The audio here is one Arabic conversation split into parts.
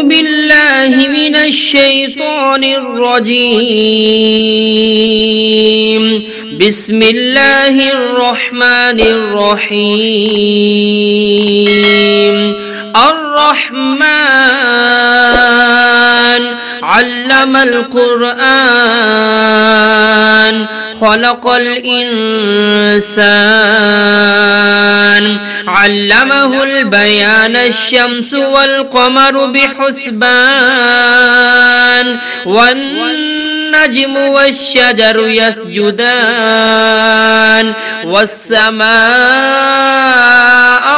بالله من الشيطان الرجيم. بسم الله الرحمن الرحيم. الرحمن علم القرآن خلق الإنسان علمه البيان الشمس والقمر بحسبان والنجم والشجر يسجدان والسماء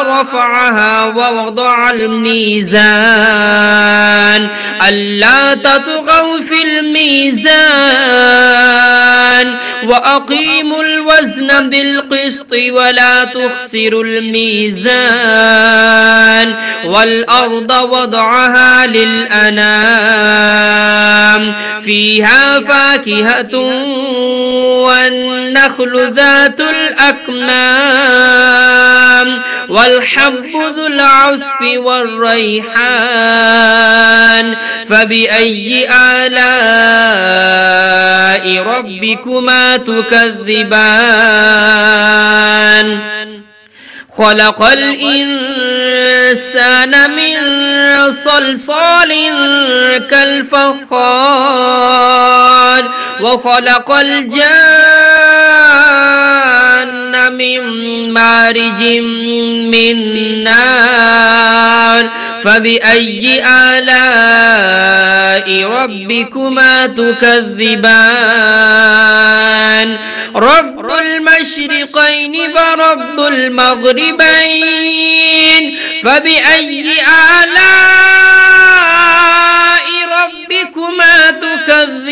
رفعها ووضع الميزان ألا تطغوا في الميزان وأقيموا الوزن بالقسط ولا تخسروا الميزان والأرض وضعها للأنام فيها فاكهة والنخل ذات الأكمام والحب ذو العصف والريحان فبأي آلاء ربكما تكذبان خلق الإنسان من صلصال كالفخار وخلق الجان من مارج من نار فبأي آلاء ربكما تكذبان رب المشرقين ورب المغربين فبأي آلاء ربكما تكذبان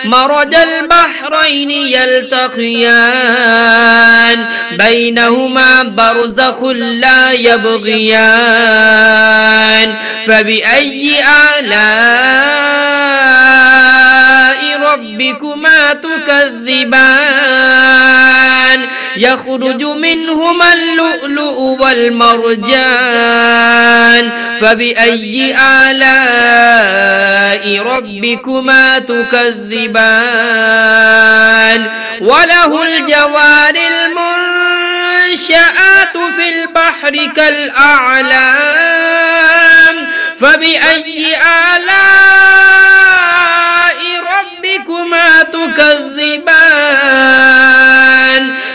مرج البحرين يلتقيان بينهما برزخ لا يبغيان فبأي آلاء ربكما تكذبان يخرج منهما اللؤلؤ والمرجان فبأي آلاء ربكما تكذبان وله الجوار المنشآت في البحر كالأعلام فبأي آلاء ربكما تكذبان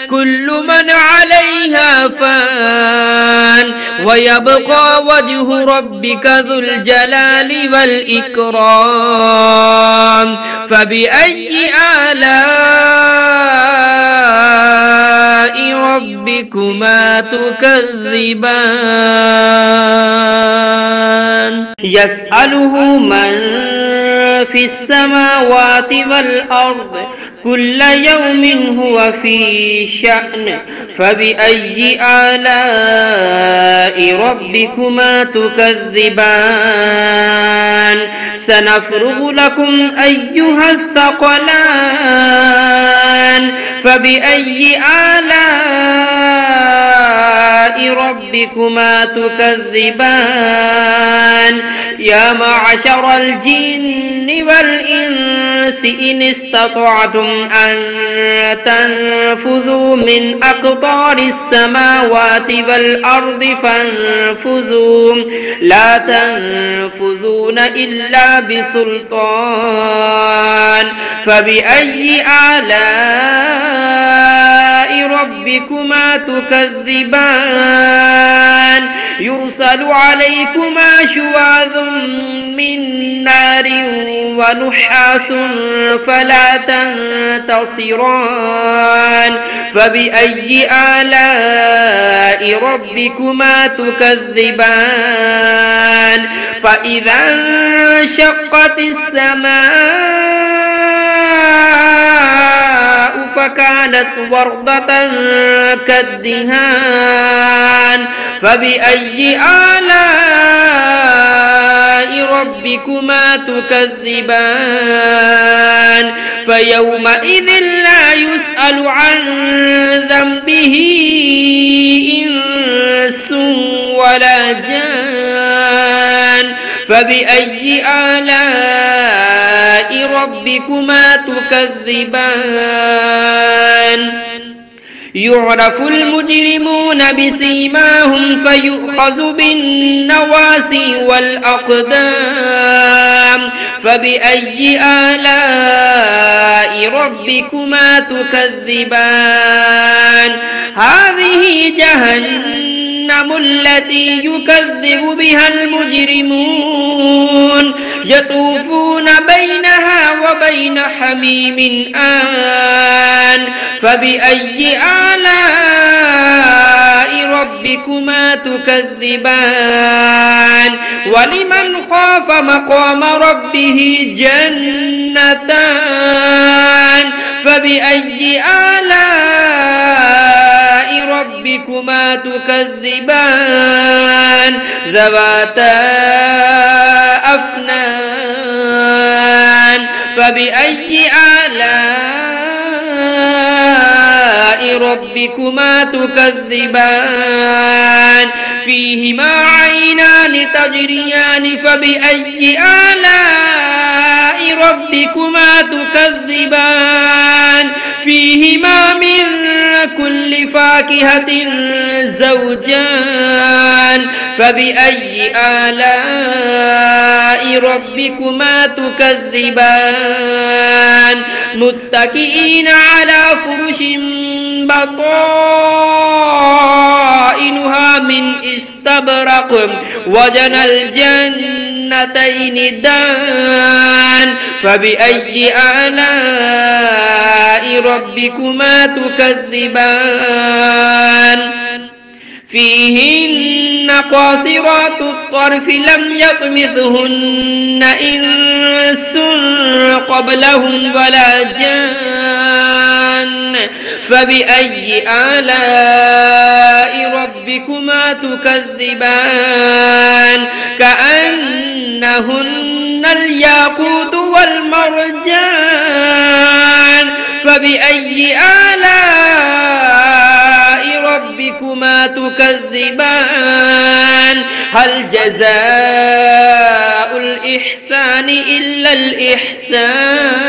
كل من عليها فان ويبقى وجه ربك ذو الجلال والإكرام فبأي آلاء ربكما تكذبان يسأله من في السماوات والأرض كل يوم هو في شأن فبأي آلاء ربكما تكذبان سنفرغ لكم أيها الثقلان فبأي آلاء ربكما تكذبان يا معشر الجن والإنس إن استطعتم أن تنفذوا من أقطار السماوات والأرض فانفذوا لا تنفذون إلا بسلطان فبأي آلاء ربكما تكذبان يرسل عليكما شواظ من نار ونحاس فلا تنتصران فبأي آلاء ربكما تكذبان فإذا انشقت السماء فكانت وردة كالدهان فبأي آلاء ربكما تكذبان فيومئذ لا يسأل عن ذنبه إنس ولا جان فبأي آلاء ربكما تكذبان يعرف المجرمون بسيماهم فيؤخذ بالنواسي والأقدام فبأي آلاء ربكما تكذبان هذه جهنم التي يكذب بها المجرمون يطوفون بينها وبين حميم آن فبأي آلاء ربكما تكذبان ولمن خاف مقام ربه جنتان فبأي آلاء ربكما تكذبان ذواتا أفنان فبأي آلاء ربكما تكذبان فيهما عينان تجريان فبأي آلاء ربكما تكذبان فيهما من كل فاكهة زوجان فبأي آلاء ربكما تكذبان متكئين على فرش بطائنها من استبرق وجنى الجنتين دان فبأي آلاء ربكما تكذبان فيهن قاصرات الطرف لم يطمثهن إنس قبلهم ولا جان فبأي آلاء ربكما تكذبان كأنهن الياقوت والمرجان فبأي آلاء ربكما تكذبان هل جزاء الإحسان إلا الإحسان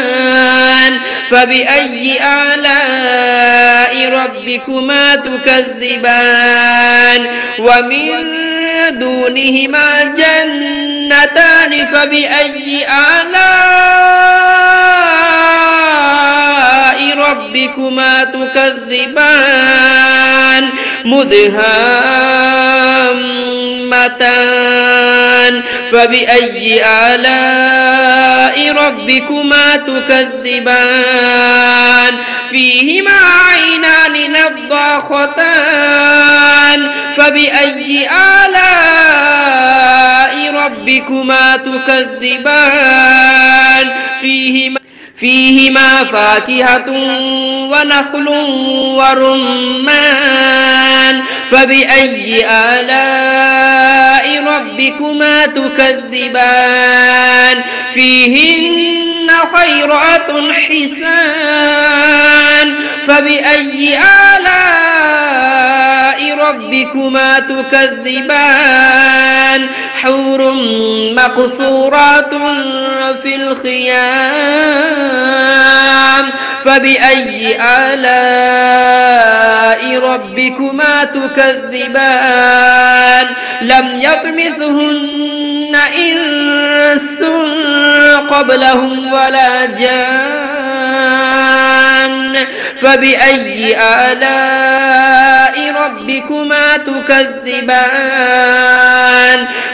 فبأي آلاء ربكما تكذبان ومن دونهما جنتان فبأي آلاء ربكما تكذبان مدهامتان فبأي آلاء ربكما تكذبان فيهما عينان نضاختان فبأي آلاء ربكما تكذبان فيهما فاكهة ونخل ورمان فبأي آلاء ربكما تكذبان فيهن خيرات حسان فبأي آلاء ربكما تكذبان حور مقصورات في الخيام فبأي آلاء ربكما تكذبان لم يطمثهن إنس قبلهم ولا جان فبأي آلاء ربكما تكذبان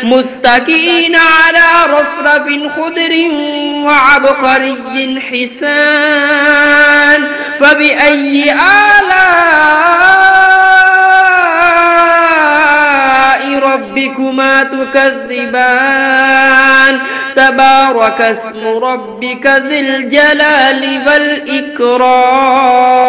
متكئين على رفرف خضر وعبقري حسان فبأي آلاء ربكما تكذبان تبارك اسم ربك ذي الجلال والإكرام